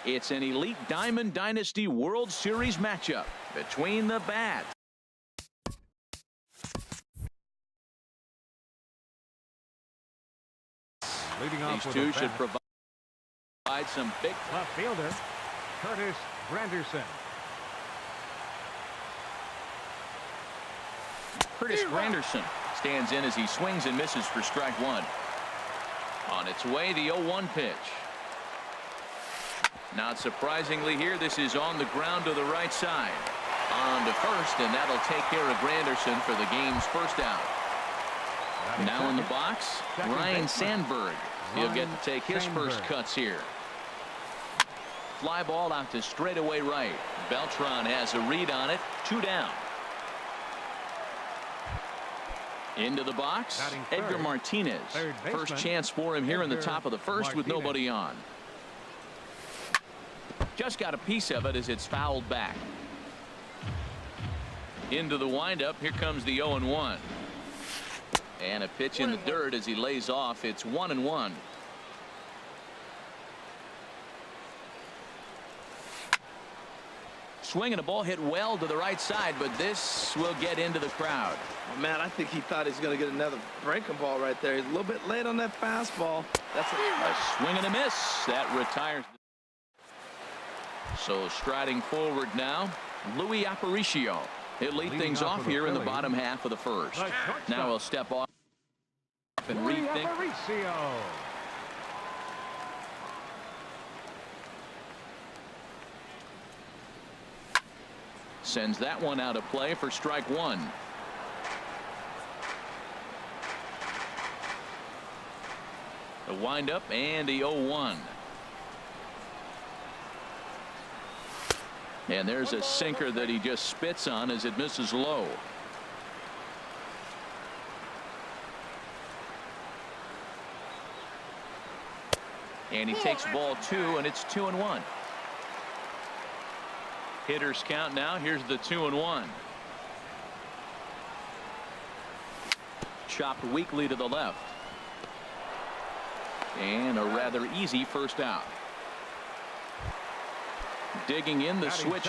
It's an Elite Diamond Dynasty World Series matchup between the bats. These two should provide some big left fielder Curtis Granderson. Curtis Granderson stands in as he swings and misses for strike one. On its way, the 0-1 pitch. Not surprisingly here, this is on the ground to the right side. On to first, and that'll take care of Granderson for the game's first out. Now in the box, Ryan Sandberg. He'll get to take his first cuts here. Fly ball out to straightaway right. Beltran has a read on it. 2 down. Into the box, Edgar Martinez. First chance for him here in the top of the first with nobody on. Just got a piece of it as it's fouled back. Into the windup. Here comes the 0-1. And a pitch in the dirt as he lays off. It's 1-1. Swinging a ball hit well to the right side, but this will get into the crowd. Oh, man, I think he thought he's going to get another breaking ball right there. He's a little bit late on that fastball. That's a swing and a miss. That retires. So striding forward now, Louis Aparicio. He'll lead things off here in the bottom half of the first. Now he'll step off and rethink. Sends that one out of play for strike one. The windup and the 0-1. And there's a sinker that he just spits on as it misses low. And he takes ball 2, and it's 2-1. Hitters count now. Here's the 2-1. Chopped weakly to the left. And a rather easy first out. Digging in the switch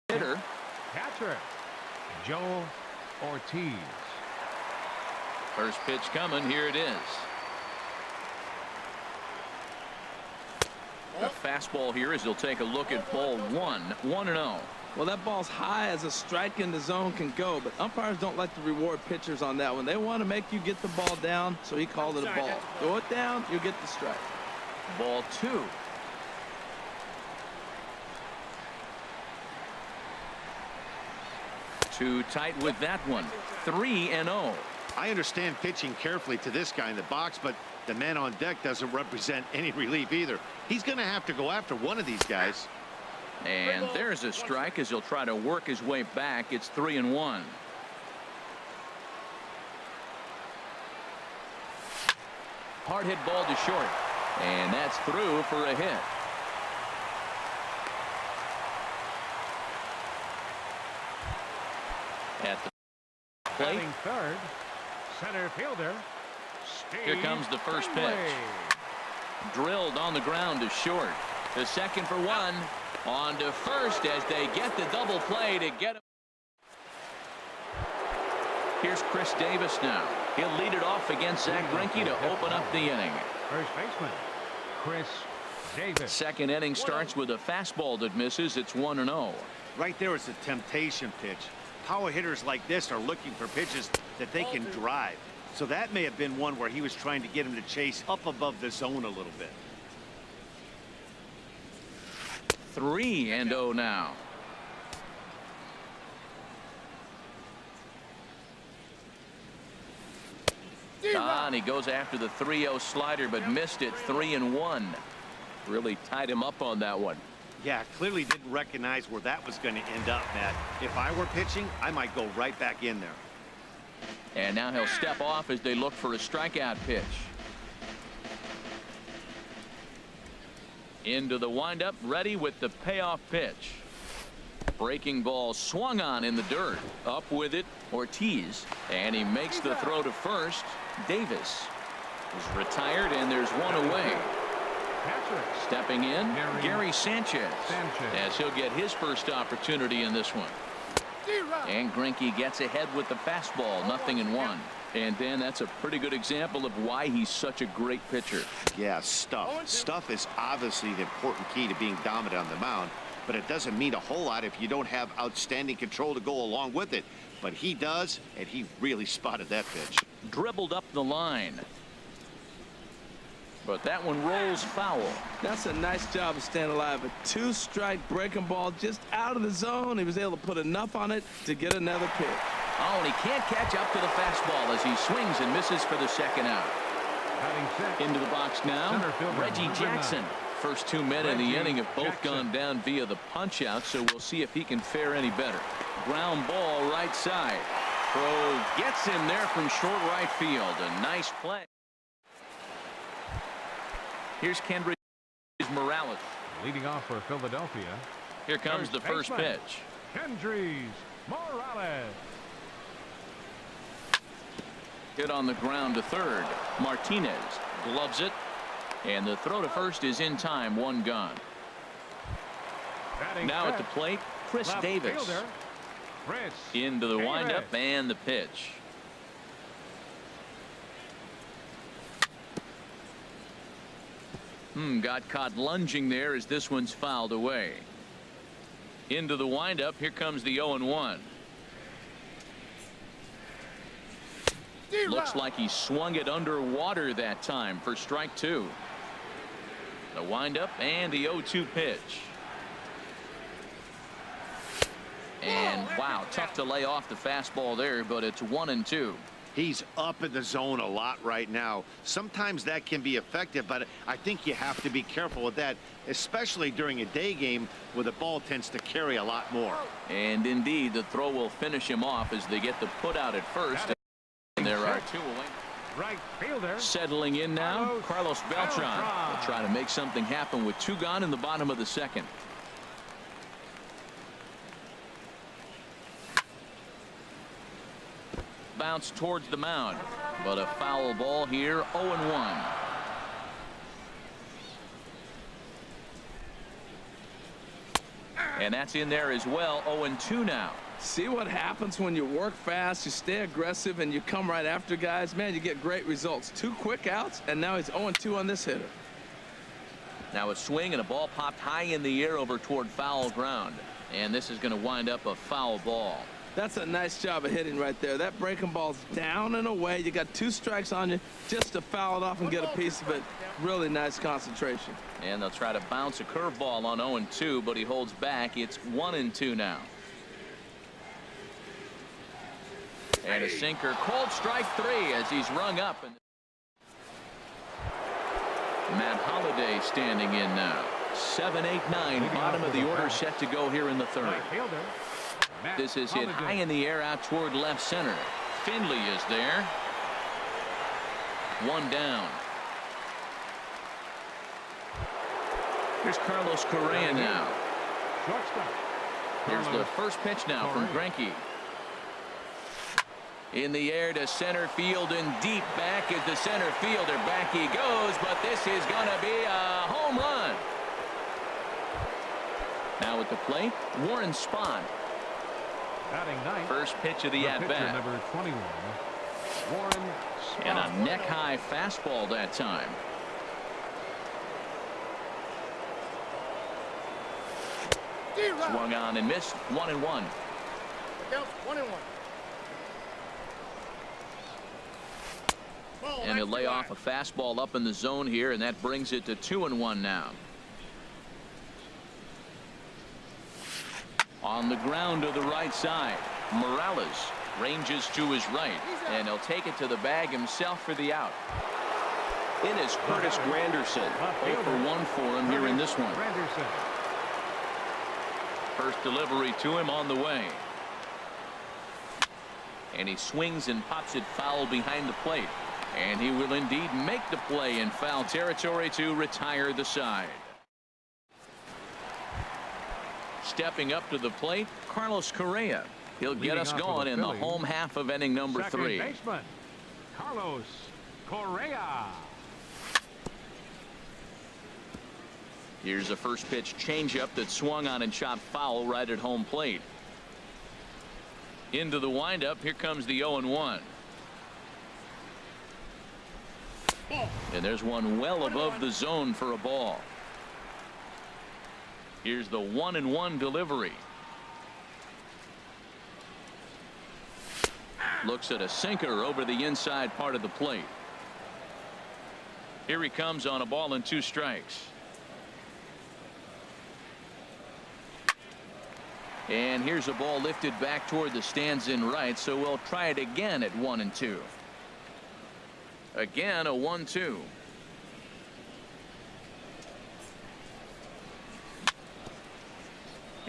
hitter. Catcher Joel Ortiz. First pitch coming. Here it is. A fastball here as he'll take a look at ball 1. 1-0. Well, that ball's high as a strike in the zone can go, but umpires don't like to reward pitchers on that one. They want to make you get the ball down, so he called it a ball. Throw it down, you get the strike. Ball 2. Too tight with that one. 3-0. I understand pitching carefully to this guy in the box, but the man on deck doesn't represent any relief either. He's going to have to go after one of these guys. And there's a strike as he'll try to work his way back. It's 3-1. Hard hit ball to short. And that's through for a hit. At the plate. Third, center fielder. Here comes the first pitch. Drilled on the ground to short. To second for 1. On to first as they get the double play to get him. Here's Chris Davis now. He'll lead it off against Zach Greinke to open up the inning. First baseman Chris Davis. Second inning starts with a fastball that misses. It's 1-0. Right there is a temptation pitch. Power hitters like this are looking for pitches that they can drive. So that may have been one where he was trying to get him to chase up above the zone a little bit. 3-0 now. And he goes after the 3-0 slider, but missed it. 3-1. Really tied him up on that one. Yeah, clearly didn't recognize where that was going to end up, Matt. If I were pitching, I might go right back in there. And now he'll step off as they look for a strikeout pitch. Into the windup, ready with the payoff pitch. Breaking ball swung on in the dirt. Up with it, Ortiz. And he makes the throw to first. Davis is retired, and there's one away. Catcher. Stepping in, Gary Sanchez, as he'll get his first opportunity in this one. And Greinke gets ahead with the fastball, 0-1. And Dan, that's a pretty good example of why he's such a great pitcher. Yeah, stuff. Stuff is obviously the important key to being dominant on the mound, but it doesn't mean a whole lot if you don't have outstanding control to go along with it. But he does, and he really spotted that pitch. Dribbled up the line. But that one rolls foul. That's a nice job of staying alive. A 2-strike breaking ball just out of the zone. He was able to put enough on it to get another pitch. Oh, and he can't catch up to the fastball as he swings and misses for the second out. Into the box now, Reggie Jackson. First 2 men in the inning have both gone down via the punch out, so we'll see if he can fare any better. Ground ball right side. Crow gets him there from short right field. A nice play. Here's Kendrick Morales. Leading off for Philadelphia. Here comes the first pitch. Kendrick Morales. Hit on the ground to third. Martinez gloves it. And the throw to first is in time. 1 gone. Now at the plate, Chris Davis. Into the windup and the pitch. Got caught lunging there as this one's fouled away. Into the windup. Here comes the 0-1. Looks like he swung it underwater that time for strike 2. The windup and the 0-2 pitch. And wow, tough to lay off the fastball there, but it's 1-2. He's up in the zone a lot right now. Sometimes that can be effective, but I think you have to be careful with that, especially during a day game where the ball tends to carry a lot more. And indeed, the throw will finish him off as they get the put out at first. And there are 2 away. Right fielder. Settling in now, Carlos Beltran will try to make something happen with 2 gone in the bottom of the second. Bounce towards the mound, but a foul ball here. 0-1. And that's in there as well. 0-2 now. See what happens when you work fast, you stay aggressive, and you come right after guys. Man, you get great results. 2 quick outs, and now he's 0-2 on this hitter. Now a swing and a ball popped high in the air over toward foul ground. And this is going to wind up a foul ball. That's a nice job of hitting right there. That breaking ball's down and away. You got 2 strikes on you just to foul it off and get a piece of it. Really nice concentration. And they'll try to bounce a curveball on 0-2, but he holds back. It's 1-2 now. And a sinker, called strike 3 as he's rung up. And Matt Holliday standing in now. 7, 8, 9, bottom of the order set to go here in the 3rd. This is hit high in the air out toward left center. Finley is there. 1 down. Here's Carlos Correa now. Here's the first pitch now from Greinke. In the air to center field and deep back is the center fielder. Back he goes, but this is going to be a home run. Now at the plate, Warren Spahn. First pitch of the at-bat. Number 21, Warren Spahn. And a neck-high fastball that time. Swung on and missed. 1-1. And he'll lay off a fastball up in the zone here, and that brings it to 2-1 now. On the ground to the right side, Morales ranges to his right, and he'll take it to the bag himself for the out. In is Curtis Granderson. 0 for 1 for him here in this one. First delivery to him on the way. And he swings and pops it foul behind the plate. And he will indeed make the play in foul territory to retire the side. Stepping up to the plate, Carlos Correa. He'll get us going in the home half of inning number 3. Baseman, Carlos Correa. Here's a first pitch changeup that swung on and chopped foul right at home plate. Into the windup. Here comes the 0-1. And there's one well above the zone for a ball. Here's the 1-1 delivery. Looks at a sinker over the inside part of the plate. Here he comes on a ball and 2 strikes. And here's a ball lifted back toward the stands in right, so we'll try it again at 1-2. Again, a 1-2.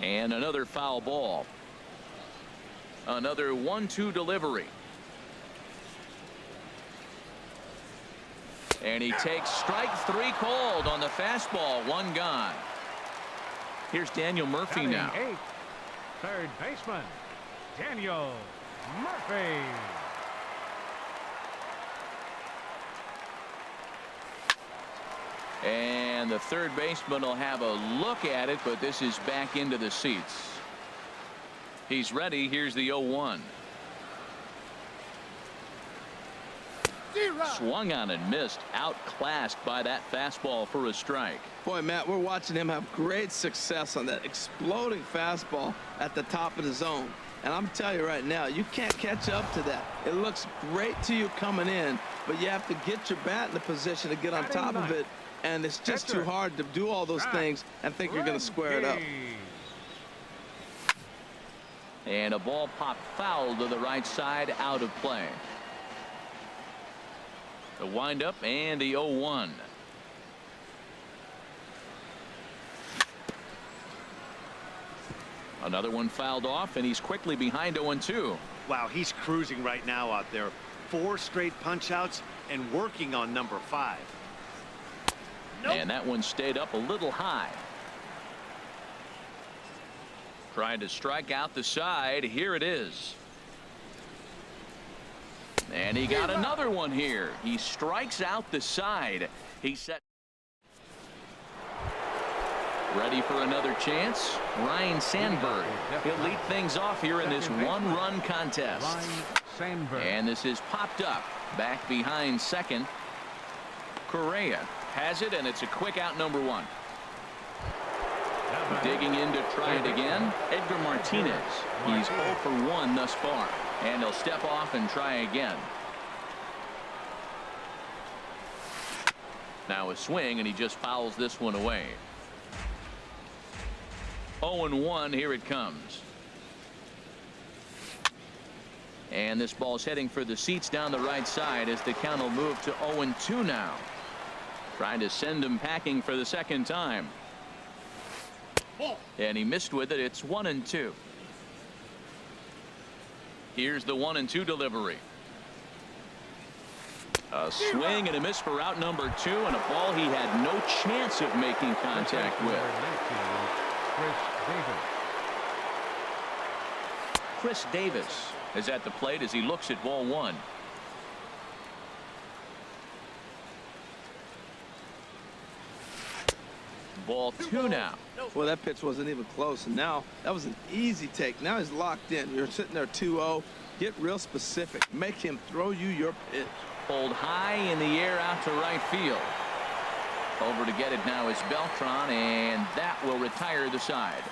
And another foul ball. Another 1-2 delivery. And he takes strike 3 called on the fastball. 1 gone. Here's Daniel Murphy now. Batting 8th, third baseman, Daniel Murphy. And the third baseman will have a look at it, but this is back into the seats. He's ready. Here's the 0-1. Swung on and missed. Outclassed by that fastball for a strike. Boy, Matt, we're watching him have great success on that exploding fastball at the top of the zone. And I'm telling you right now, you can't catch up to that. It looks great to you coming in, but you have to get your bat in the position to get on top of it. And it's just too hard to do all those things and think you're going to square it up. And a ball popped foul to the right side, out of play. The windup and the 0-1. Another one fouled off, and he's quickly behind 0-2. Wow, he's cruising right now out there. 4 straight punch outs and working on number 5. Nope. And that one stayed up a little high. Trying to strike out the side. Here it is. And he got another one here. He strikes out the side. He's set. Ready for another chance. Ryan Sandberg. He'll lead things off here in this 1-run contest. And this is popped up. Back behind second. Correa has it, and it's a quick out, number 1. Digging in to try it again. Edgar Martinez. He's 0 for 1 thus far. And he'll step off and try again. Now a swing, and he just fouls this one away. 0-1. Here it comes. And this ball's heading for the seats down the right side as the count will move to 0-2 now. Trying to send him packing for the second time. And he missed with it. It's 1-2. Here's the 1-2 delivery. A swing and a miss for out number 2, and a ball he had no chance of making contact with. Chris Davis is at the plate as he looks at ball 1. Ball 2 now. Well, that pitch wasn't even close, and now that was an easy take. Now he's locked in. You're sitting there 2-0. Get real specific. Make him throw you your pitch. Pulled high in the air out to right field. Over to get it now is Beltran, and that will retire the side.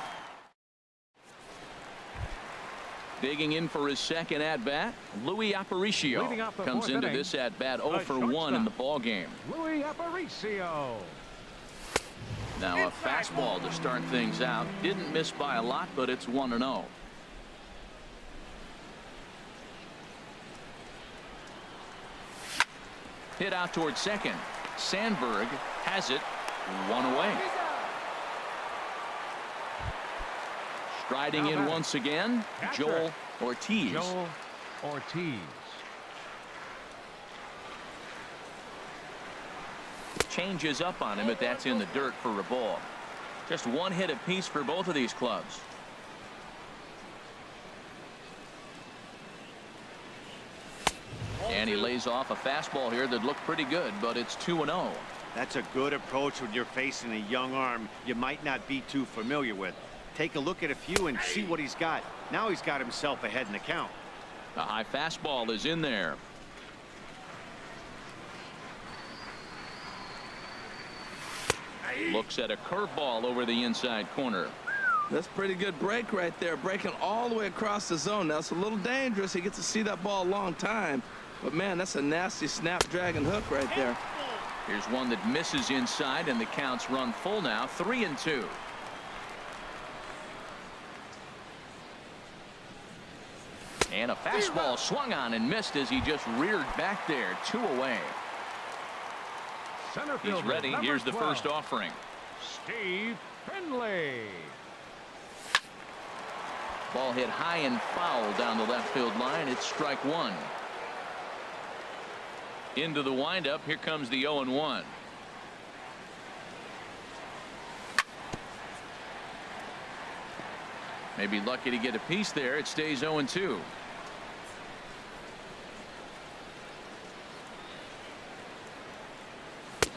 Digging in for his second at-bat, Luis Aparicio comes into this at-bat 0 for 1 in the ballgame. Luis Aparicio. Now a fastball to start things out. Didn't miss by a lot, but it's 1-0. Hit out towards second. Sandberg has it. 1 away. Striding in once again, Joel Ortiz. Changes up on him, but that's in the dirt for a ball. Just 1 hit apiece for both of these clubs. And he lays off a fastball here that looked pretty good, but it's 2-0. That's a good approach when you're facing a young arm you might not be too familiar with. Take a look at a few and see what he's got. Now he's got himself ahead in the count. The high fastball is in there. Looks at a curveball over the inside corner. That's a pretty good break right there, breaking all the way across the zone. Now it's a little dangerous. He gets to see that ball a long time, but man, that's a nasty snapdragon hook right there. Here's one that misses inside, and the count's run full now, 3-2. And a fastball swung on and missed as he just reared back there, 2 away. Center He's fielder, ready. number Here's the 12, first offering. Steve Finley. Ball hit high and foul down the left field line. It's strike one. Into the windup. Here comes the 0-1. Maybe lucky to get a piece there. It stays 0-2.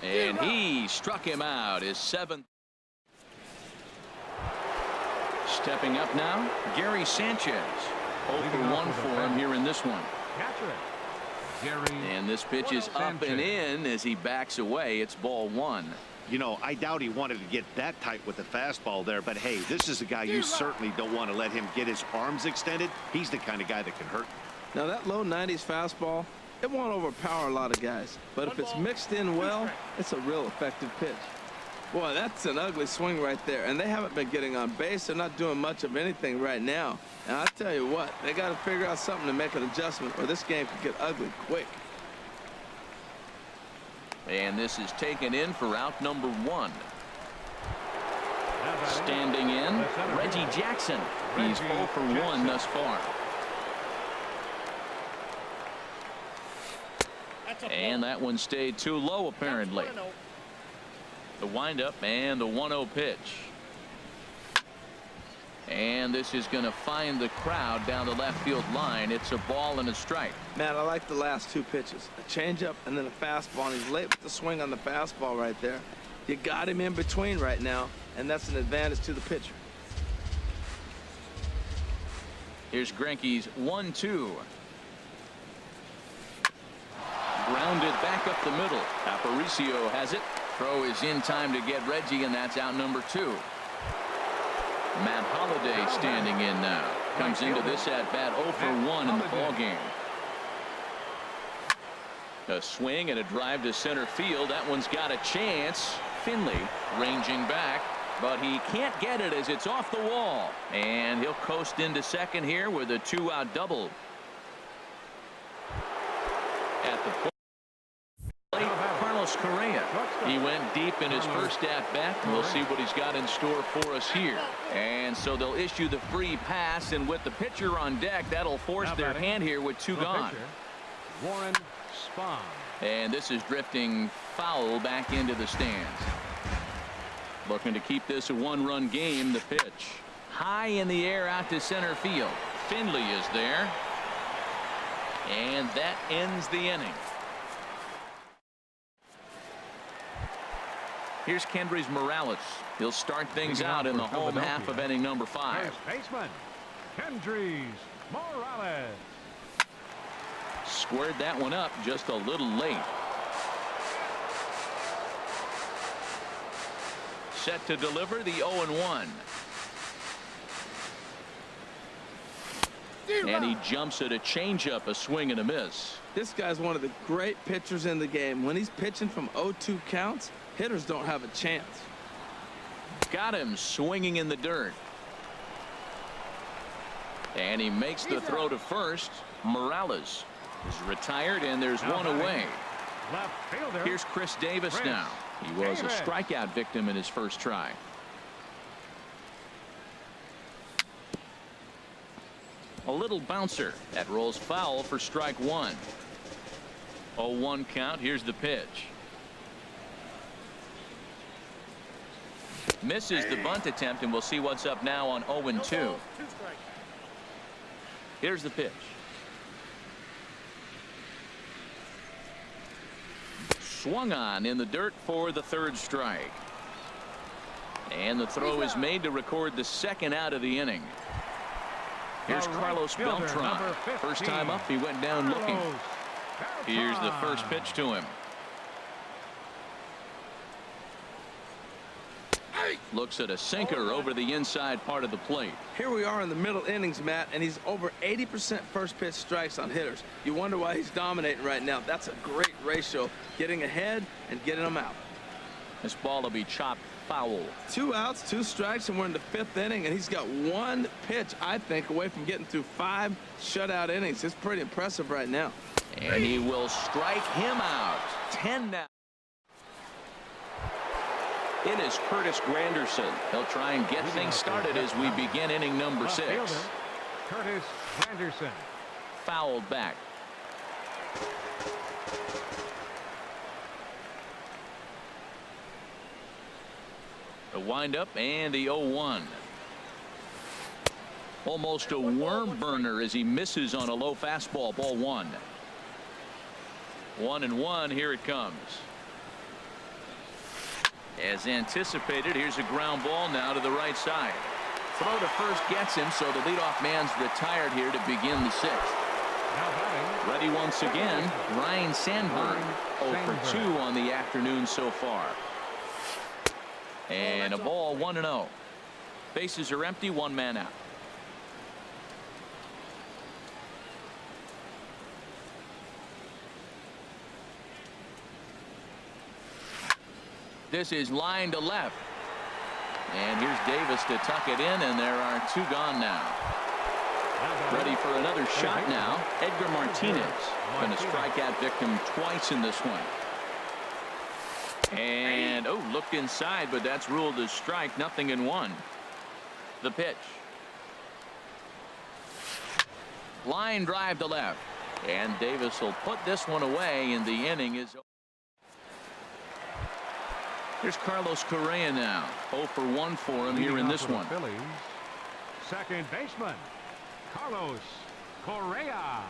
And he struck him out. His 7th. Stepping up now, Gary Sanchez. 0-for-1 for him here in this one. Catcher, Gary. And this pitch is up and in as he backs away. It's ball 1. You know, I doubt he wanted to get that tight with the fastball there, but hey, this is a guy you certainly don't want to let him get his arms extended. He's the kind of guy that can hurt. Now that low 90s fastball, it won't overpower a lot of guys, but if it's mixed in well, it's a real effective pitch. Boy, that's an ugly swing right there, and they haven't been getting on base. They're not doing much of anything right now. And I tell you what, they got to figure out something to make an adjustment, or this game could get ugly quick. And this is taken in for out number 1. Standing in, Reggie Jackson. He's 0-for-1 thus far. And that one stayed too low, apparently. The windup and the 1-0 pitch. And this is going to find the crowd down the left field line. It's a ball and a strike. Man, I like the last 2 pitches. A changeup and then a fastball, and he's late with the swing on the fastball right there. You got him in between right now, and that's an advantage to the pitcher. Here's Greinke's 1-2. Grounded back up the middle. Aparicio has it. Throw is in time to get Reggie, and that's out number 2. Matt Holliday standing in now. Comes into this at bat 0-for-1 in the ball game. A swing and a drive to center field. That one's got a chance. Finley ranging back, but he can't get it as it's off the wall. And he'll coast into second here with a 2-out double. At the plate, Carlos Correa. He went deep in his first at-bat. We'll see what he's got in store for us here. And so they'll issue the free pass, and with the pitcher on deck, that'll force their hand here with 2 gone. Warren Spahn. And this is drifting foul back into the stands. Looking to keep this a 1-run game. The pitch high in the air out to center field. Finley is there. And that ends the inning. Here's Kendrys Morales. He'll start things out in the home half of inning number 5. First baseman, Kendrys Morales. Squared that one up just a little late. Set to deliver the 0-1. And he jumps at a changeup, a swing and a miss. This guy's one of the great pitchers in the game. When he's pitching from 0-2 counts, hitters don't have a chance. Got him swinging in the dirt. And he makes the throw to first. Morales is retired, and there's one away. Left fielder. Here's Chris Davis now. He was a strikeout victim in his first try. A little bouncer that rolls foul for strike 1. 0-1 count. Here's the pitch. Misses the bunt attempt, and we'll see what's up now on 0-2. Here's the pitch. swung on in the dirt for the third strike. And the throw is made to record the second out of the inning. Here's Carlos Beltran. First time up, he went down looking. Here's the first pitch to him. Looks at a sinker over the inside part of the plate. Here we are in the middle innings, Matt, and he's over 80% first pitch strikes on hitters. You wonder why he's dominating right now. That's a great ratio, getting ahead and getting them out. This ball will be chopped foul. 2 outs, 2 strikes, and we're in the 5th inning, and he's got 1 pitch, I think, away from getting through 5 shutout innings. It's pretty impressive right now. And he will strike him out. 10 now. It is Curtis Granderson. He'll try and get things started as we begin inning number 6. Curtis Granderson. Fouled back. The windup and the 0-1. Almost a worm burner as he misses on a low fastball. Ball 1. 1-1. Here it comes. As anticipated, here's a ground ball now to the right side. Throw to first gets him, so the leadoff man's retired here to begin the 6th. Ready once again, Ryan Sandberg. 0 for 2 on the afternoon so far. And a ball, 1-0. Bases are empty, 1 man out. This is line to left. And here's Davis to tuck it in, and there are 2 gone now. Ready for another shot now. Edgar Martinez going to strike out victim twice in this one. And looked inside, but that's ruled as strike. 0-1. The pitch. Line drive to left. And Davis will put this one away, and the inning is over. Here's Carlos Correa now. 0 for 1 for him here in this one. Phillies, second baseman, Carlos Correa.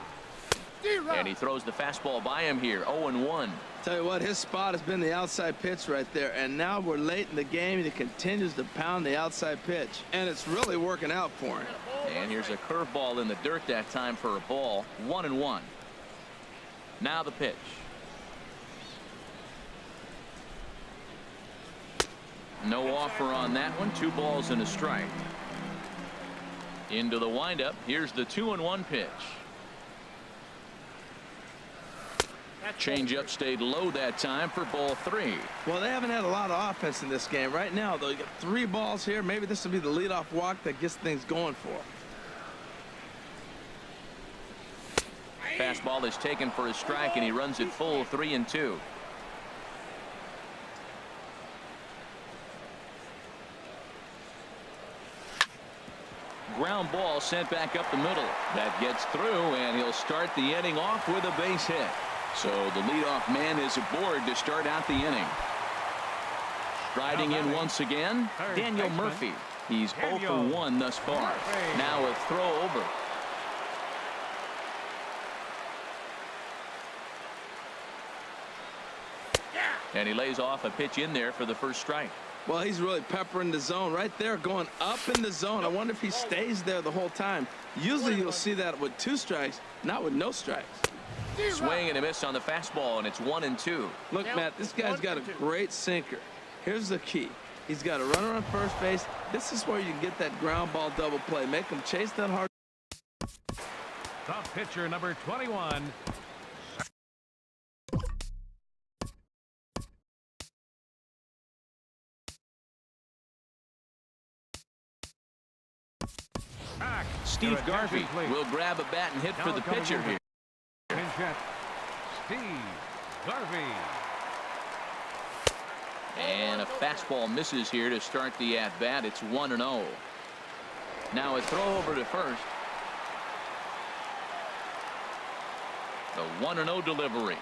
And he throws the fastball by him here. 0-1. Tell you what, his spot has been the outside pitch right there, and now we're late in the game, and he continues to pound the outside pitch, and it's really working out for him. And here's a curveball in the dirt that time for a ball. 1-1. Now the pitch. No offer on that one. 2 balls and a strike. Into the windup. Here's the 2-1 pitch. Changeup stayed low that time for ball 3. Well, they haven't had a lot of offense in this game. Right now, though, you got 3 balls here. Maybe this will be the leadoff walk that gets things going for him. Fastball is taken for a strike, and he runs it full. 3-2. Ground ball sent back up the middle. That gets through, and he'll start the inning off with a base hit. So the leadoff man is aboard to start out the inning. Striding in once again, Daniel Murphy. He's 0 for 1 thus far. Now a throw over. And he lays off a pitch in there for the first strike. Well, he's really peppering the zone right there, going up in the zone. I wonder if he stays there the whole time. Usually you'll see that with 2 strikes, not with no strikes. Swing and a miss on the fastball, and it's 1-2. Look, Matt, this guy's got a great sinker. Here's the key. He's got a runner on first base. This is where you can get that ground ball double play. Make him chase that hard. The pitcher, number 21. Steve Garvey will grab a bat and hit for the pitcher here. Steve Garvey. And a fastball misses here to start the at-bat. It's 1-0. Now a throw over to first. The 1-0 delivery.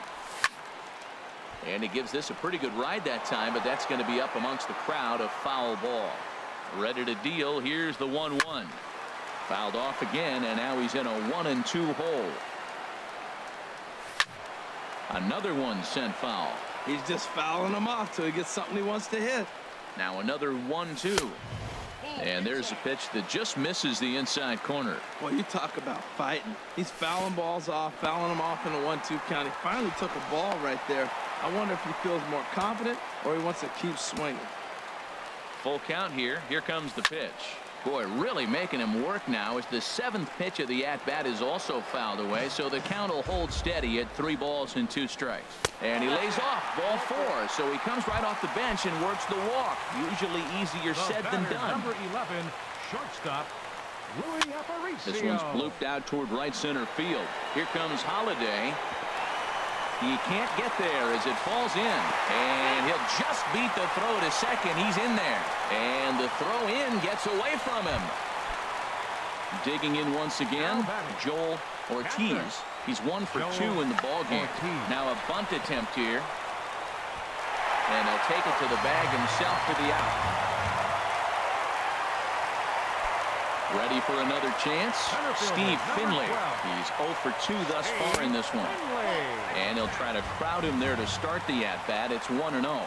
And he gives this a pretty good ride that time, but that's going to be up amongst the crowd. A foul ball. Ready to deal. Here's the 1-1. Fouled off again, and now he's in a 1-2 hole. Another one sent foul. He's just fouling him off till he gets something he wants to hit. Now another 1-2. And there's a pitch that just misses the inside corner. Well, you talk about fighting. He's fouling balls off, fouling them off in a 1-2 count. He finally took a ball right there. I wonder if he feels more confident or he wants to keep swinging. Full count here. Here comes the pitch. Boy, really making him work now as the 7th pitch of the at-bat is also fouled away, so the count will hold steady at 3 balls and 2 strikes. And he lays off ball 4, so he comes right off the bench and works the walk. Usually easier said than done. Number 11, shortstop, Louis Aparicio. This one's blooped out toward right center field. Here comes Holiday. He can't get there as it falls in. And he'll just beat the throw to second. He's in there. And the throw in gets away from him. Digging in once again, Joel Ortiz. He's 1 for 2 in the ball game. Now a bunt attempt here. And he'll take it to the bag himself for the out. Ready for another chance? Steve Finley. He's 0 for 2 thus far in this one. And he'll try to crowd him there to start the at-bat. It's 1-0.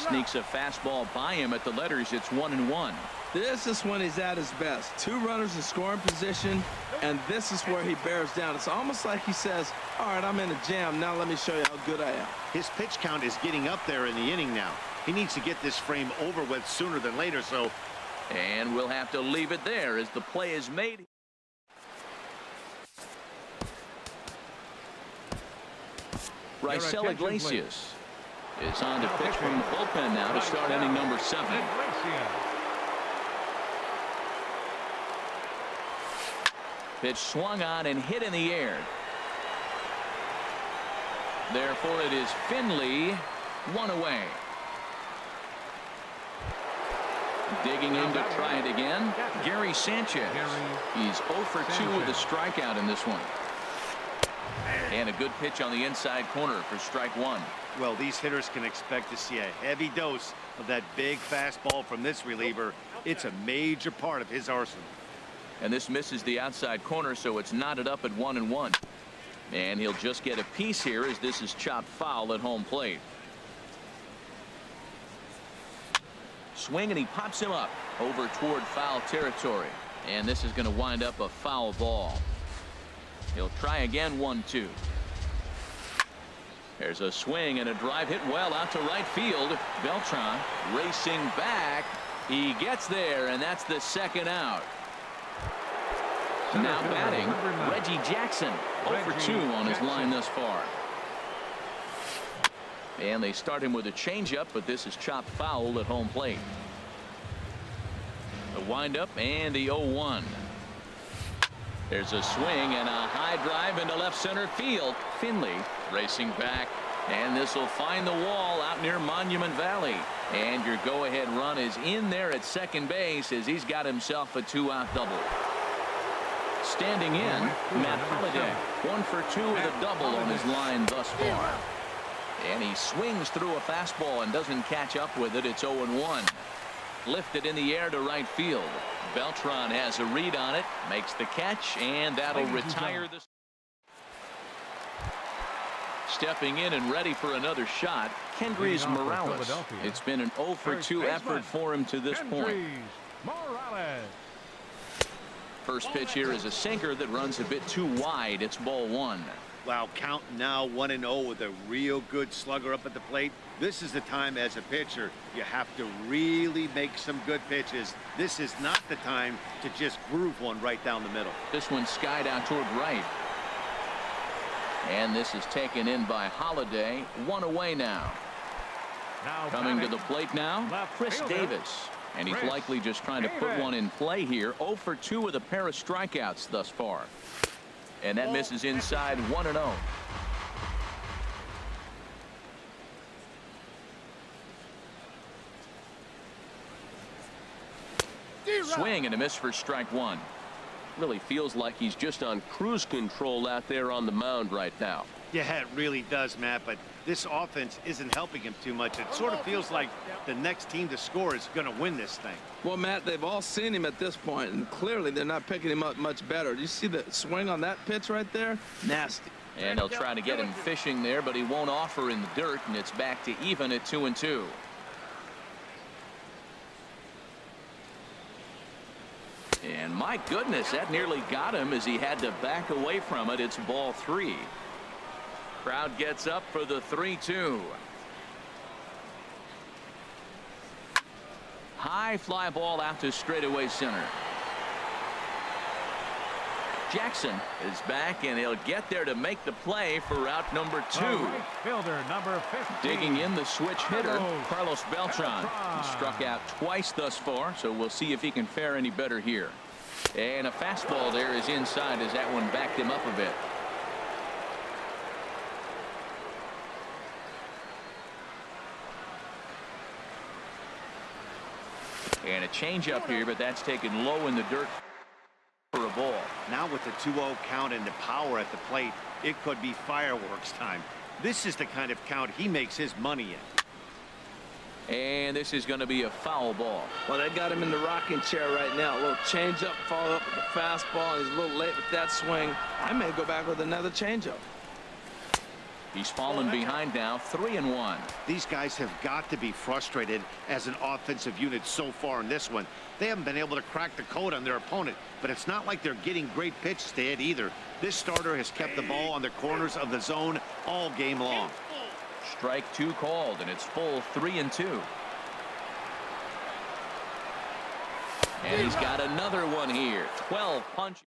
Sneaks a fastball by him at the letters. It's 1-1. This is when he's at his best. 2 runners in scoring position, and this is where he bears down. It's almost like he says, all right, I'm in a jam. Now let me show you how good I am. His pitch count is getting up there in the inning now. He needs to get this frame over with sooner than later, so. And we'll have to leave it there as the play is made. Raisel Iglesias is on to pitch from the bullpen now to start inning number 7. Pitch swung on and hit in the air. Therefore, it is Finley, 1 away. Digging in to try it again, Gary Sanchez. He's 0 for 2 with a strikeout in this one. And a good pitch on the inside corner for strike 1. Well, these hitters can expect to see a heavy dose of that big fastball from this reliever. It's a major part of his arsenal. And this misses the outside corner, so it's knotted up at 1-1. And he'll just get a piece here as this is chopped foul at home plate. Swing, and he pops him up over toward foul territory. And this is going to wind up a foul ball. He'll try again, 1-2. There's a swing and a drive hit well out to right field. Beltran racing back. He gets there, and that's the 2nd out. Now batting, Reggie Jackson, 0 for 2 on his line thus far. And they start him with a changeup, but this is chopped foul at home plate. The windup and the 0-1. There's a swing and a high drive into left center field. Finley racing back, and this will find the wall out near Monument Valley. And your go-ahead run is in there at second base as he's got himself a 2-out double. Standing in, Matt Holliday, 1 for 2 with a double on his line thus far. And he swings through a fastball and doesn't catch up with it. It's 0-1. Lifted in the air to right field. Beltran has a read on it, makes the catch, and that'll retire the. Stepping in and ready for another shot, Kendrys Morales. It's been an 0 for 2 effort for him to this point. First pitch here is a sinker that runs a bit too wide. It's ball 1. Wow, count now 1-0 with a real good slugger up at the plate. This is the time as a pitcher you have to really make some good pitches. This is not the time to just groove one right down the middle. This one skied out toward right. And this is taken in by Holiday. 1 away now. Coming to the plate now, Chris Davis. And he's likely just trying to put one in play here. 0 for 2 with a pair of strikeouts thus far. And that misses inside, 1-0. Swing and a miss for strike 1. Really feels like he's just on cruise control out there on the mound right now. Yeah, it really does, Matt, but this offense isn't helping him too much. It sort of feels like the next team to score is going to win this thing. Well, Matt, they've all seen him at this point, and clearly they're not picking him up much better. Do you see the swing on that pitch right there? Nasty. And they'll try to get him fishing there, but he won't offer in the dirt, and it's back to even at 2-2. And my goodness, that nearly got him as he had to back away from it. It's ball 3. Crowd gets up for the 3-2. High fly ball out to straightaway center. Jackson is back, and he'll get there to make the play for route number 2. Right fielder, number 15. Digging in, the switch hitter, Carlos Beltran. He struck out twice thus far, so we'll see if he can fare any better here. And a fastball there is inside as that one backed him up a bit. And a changeup here, but that's taken low in the dirt for a ball. Now with the 2-0 count and the power at the plate, it could be fireworks time. This is the kind of count he makes his money in. And this is going to be a foul ball. Well, they got him in the rocking chair right now. A little changeup, follow up with the fastball. He's a little late with that swing. I may go back with another changeup. He's fallen behind now, 3-1. These guys have got to be frustrated as an offensive unit so far in this one. They haven't been able to crack the code on their opponent, but it's not like they're getting great pitches to hit either. This starter has kept the ball on the corners of the zone all game long. Strike 2 called, and it's full 3-2. And he's got another one here. 12 punches.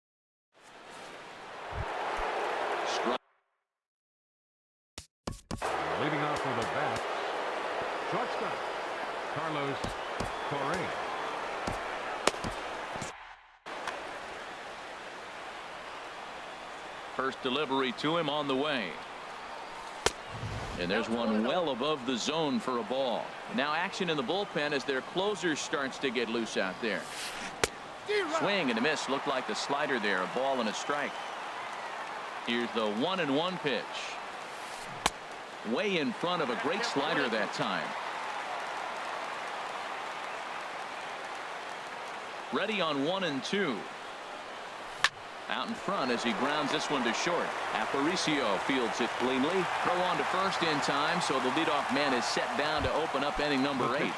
Leading off with a bat, shortstop, Carlos Correa. First delivery to him on the way. And there's one well above the zone for a ball. Now action in the bullpen as their closer starts to get loose out there. Swing and a miss. Looked like the slider there. A ball and a strike. Here's the 1-1 pitch. Way in front of a great slider that time. Ready on 1-2. Out in front as he grounds this one to short. Aparicio fields it cleanly. Throw on to first in time, so the leadoff man is set down to open up inning number 8.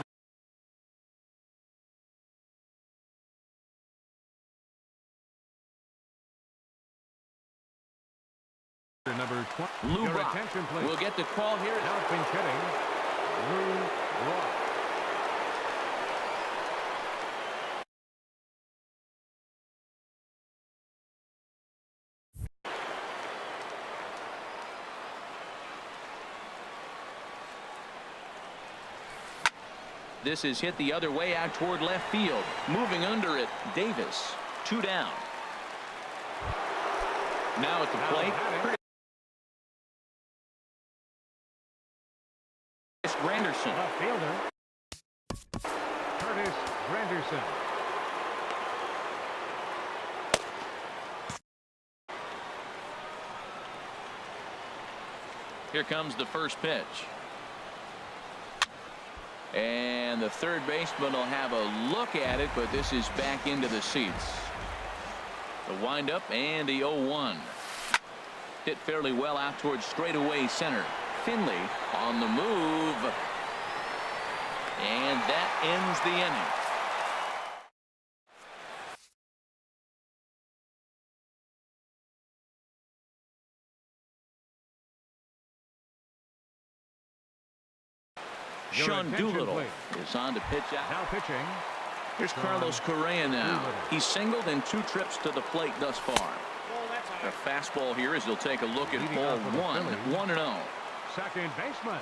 Number 20. Lou Your Brock attention, please. will get the call here. Now pinch hitting, Lou Brock. This is hit the other way out toward left field. Moving under it, Davis. 2 down. Now at the plate, Granderson. Left fielder, Curtis Granderson. Here comes the first pitch. And the third baseman will have a look at it, but this is back into the seats. The windup and the 0-1. Hit fairly well out towards straightaway center. Finley on the move. And that ends the inning. Sean Doolittle is on to pitch out. Now pitching. Here's Carlos Correa now. He's singled in 2 trips to the plate thus far. The fastball here as he'll take a look at ball 1. 1-0. Second baseman,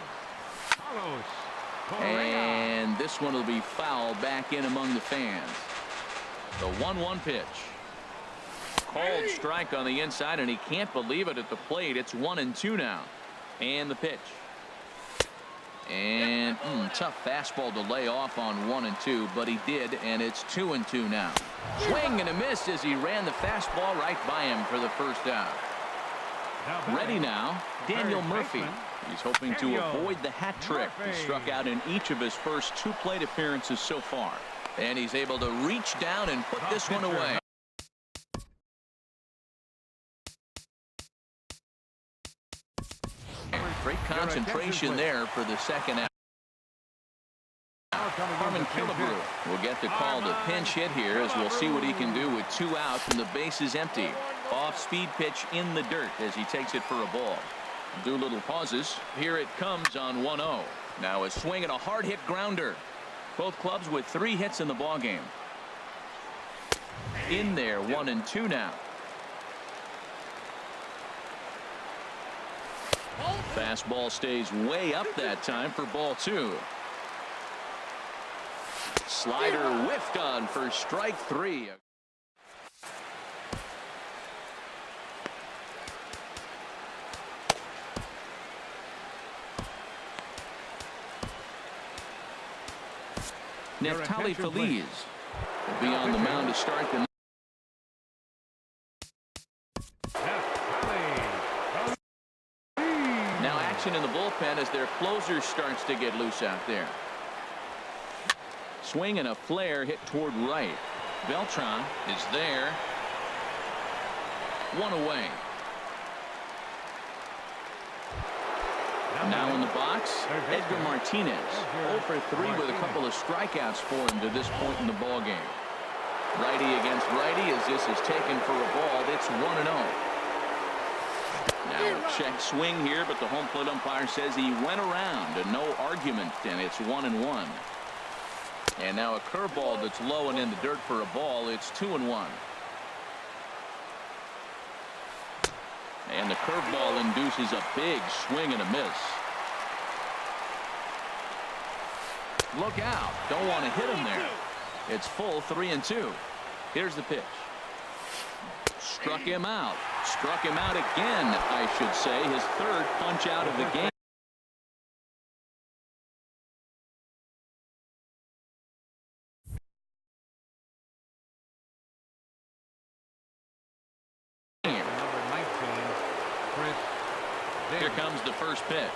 Carlos Correa. And this one will be foul back in among the fans. The 1-1 pitch. Called strike on the inside, and he can't believe it at the plate. It's 1-2 now. And the pitch. And tough fastball to lay off on 1-2, but he did, and it's 2-2 now. Swing and a miss as he ran the fastball right by him for the first out. Ready now, Daniel Murphy. He's hoping to avoid the hat trick. He struck out in each of his first 2 plate appearances so far. And he's able to reach down and put this one away. Great concentration there for the second out. Harmon Killebrew will get the call to pinch hit here, as we'll see what he can do with 2 outs and the bases empty. Off-speed pitch in the dirt as he takes it for a ball. Doolittle pauses. Here it comes on 1-0. Now a swing and a hard hit grounder. Both clubs with 3 hits in the ball game. In there, 1-2 now. Fastball stays way up that time for ball 2. Slider whiffed on for strike 3. Neftali Feliz will be on the mound to start the. Now action in the bullpen as their closer starts to get loose out there. Swing and a flare hit toward right. Beltran is there. 1 away. Now in the box, Edgar Martinez. 0 for 3 with a couple of strikeouts for him to this point in the ball game. Righty against righty as this is taken for a ball. It's 1-0. Now a check swing here, but the home plate umpire says he went around and no argument, and it's 1-1. And now a curveball that's low and in the dirt for a ball. It's 2-1. And the curveball induces a big swing and a miss. Look out. Don't want to hit him there. It's full 3-2. Here's the pitch. Struck him out. Struck him out again, I should say. His 3rd punch out of the game. Here comes the first pitch.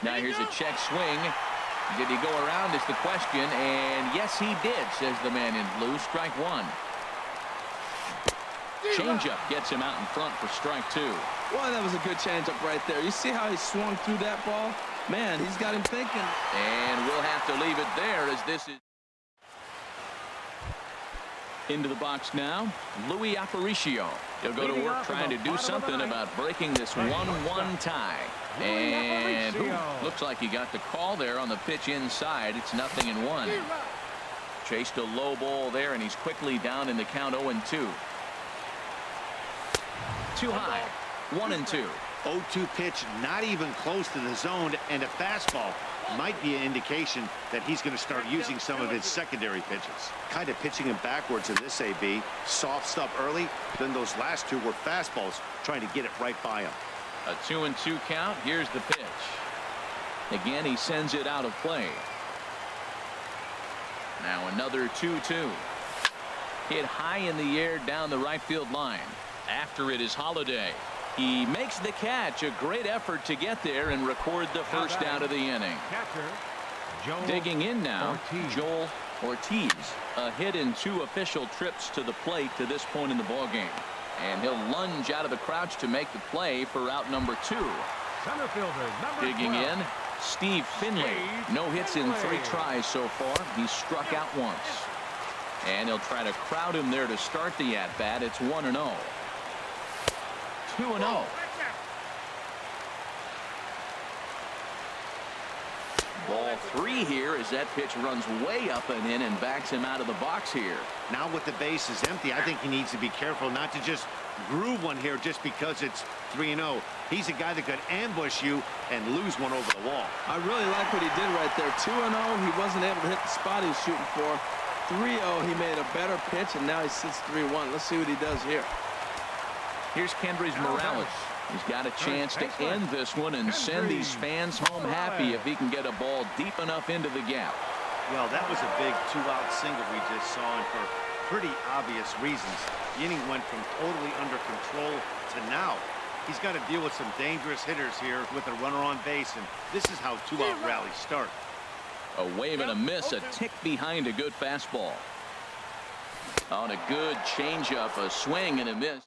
Now here's a check swing. Did he go around is the question, and yes he did, says the man in blue. Strike 1. Changeup gets him out in front for strike 2. Boy, that was a good changeup right there. You see how he swung through that ball? Man, he's got him thinking. And we'll have to leave it there as this is. Into the box now, Louis Aparicio. He'll go to work trying to do something about breaking this 1-1 tie. And looks like he got the call there on the pitch inside. It's 0-1. Chased a low ball there, and he's quickly down in the count 0-2. Too high. 1-2. 0-2 pitch, not even close to the zone, and a fastball might be an indication that he's going to start using some of his secondary pitches. Kind of pitching him backwards in this AB. Soft stuff early, then those last 2 were fastballs, trying to get it right by him. A 2-2 count. Here's the pitch. Again, he sends it out of play. Now another 2-2. Hit high in the air down the right field line. After it is Holiday. He makes the catch. A great effort to get there and record the first out of the inning. Digging in now, Joel Ortiz. A hit in 2 official trips to the plate to this point in the ball game. And he'll lunge out of the crouch to make the play for out number 2. Digging in, Steve Finley. No hits in 3 tries so far. He's struck out once. And he'll try to crowd him there to start the at-bat. It's 1-0. 2-0. Ball 3 here as that pitch runs way up and in and backs him out of the box here. Now with the base is empty, I think he needs to be careful not to just groove one here just because it's 3-0. He's a guy that could ambush you and lose one over the wall. I really like what he did right there. 2-0, he wasn't able to hit the spot he was shooting for. 3-0, he made a better pitch, and now he sits 3-1. Let's see what he does here. Here's Kendrys Morales. He's got a chance to end this one and send these fans home happy if he can get a ball deep enough into the gap. Well, that was a big 2-out single we just saw, and for pretty obvious reasons. The inning went from totally under control to now. He's got to deal with some dangerous hitters here with a runner on base, and this is how 2-out rallies start. A wave and a miss, a tick behind a good fastball. On a good changeup, a swing and a miss.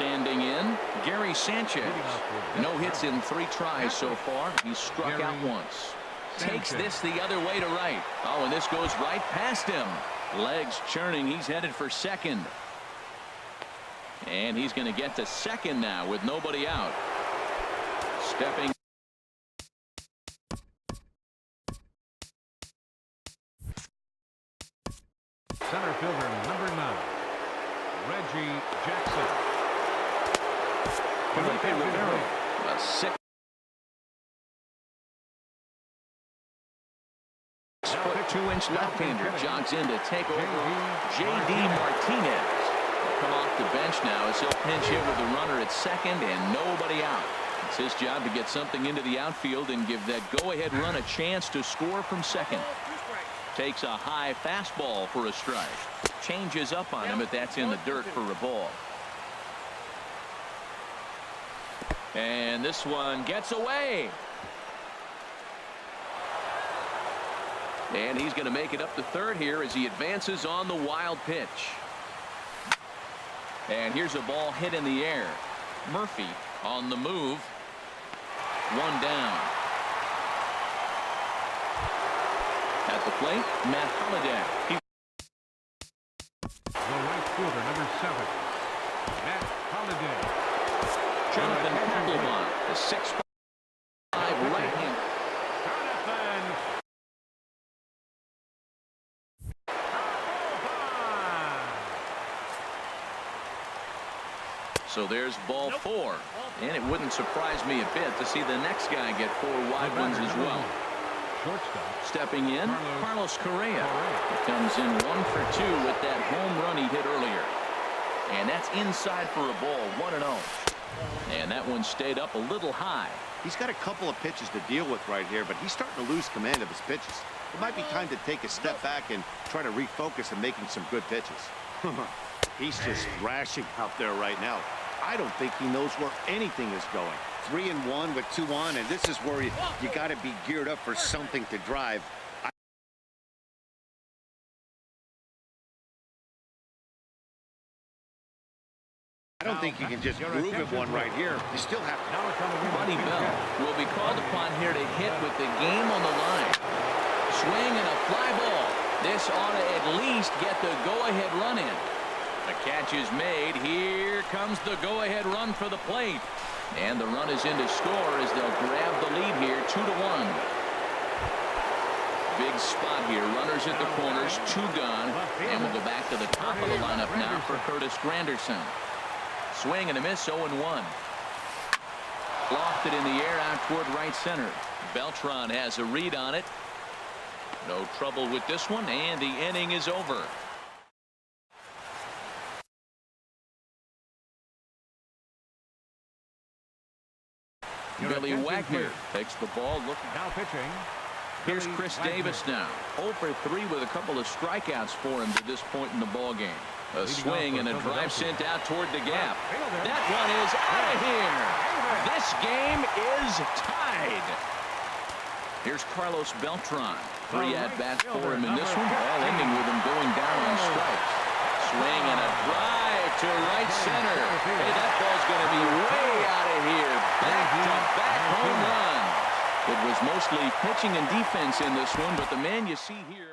Standing in, Gary Sanchez. No hits in 3 tries so far. He's struck out once. Takes this the other way to right. Oh, and this goes right past him. Legs churning. He's headed for second. And he's going to get to second now with nobody out. Stepping. Center fielder number 9, Reggie Jackson. Felipe Rivera, a 6'2" left-hander, jogs in to take over J.D. Martinez. He'll come off the bench now as he'll pinch hit with the runner at second and nobody out. It's his job to get something into the outfield and give that go-ahead run a chance to score from second. Takes a high fastball for a strike. Changes up on him, but that's in the dirt for a ball. And this one gets away. And he's going to make it up to third here as he advances on the wild pitch. And here's a ball hit in the air. Murphy on the move. 1 down. At the plate, Matt Holliday. The right fielder, number 7, Matt Holliday. Jonathan Papelbon, the 6'5" right-hander. So there's ball 4. And it wouldn't surprise me a bit to see the next guy get 4 wide ones as well. Shortstop. Stepping in, Carlos Correa. He comes in 1 for 2 with that home run he hit earlier. And that's inside for a ball, 1-0. And that one stayed up a little high. He's got a couple of pitches to deal with right here, but he's starting to lose command of his pitches. It might be time to take a step back and try to refocus on making some good pitches. He's just thrashing out there right now. I don't think he knows where anything is going. 3-1 with 2 on, and this is where you got to be geared up for something to drive. I don't think you can just groove it one right here. You still have to. Buddy Bell will be called upon here to hit with the game on the line. Swing and a fly ball. This ought to at least get the go-ahead run in. The catch is made. Here comes the go-ahead run for the plate. And the run is in to score as they'll grab the lead here, 2-1. Big spot here. Runners at the corners, 2 gone. And we'll go back to the top of the lineup now for Curtis Granderson. Swing and a miss, 0-1. Lofted in the air out toward right center. Beltran has a read on it. No trouble with this one, and the inning is over. Billy Wagner takes the ball. Looking now pitching. Here's Chris Davis now. 0 for 3 with a couple of strikeouts for him to this point in the ball game. A swing and a drive sent out toward the gap. That one is out of here. This game is tied. Here's Carlos Beltran. 3 at-bats for him in this one. All ending with him going down on strikes. Swing and a drive to right center. Hey, that ball's going to be way out of here. Back-to-back home run. It was mostly pitching and defense in this one, but the man you see here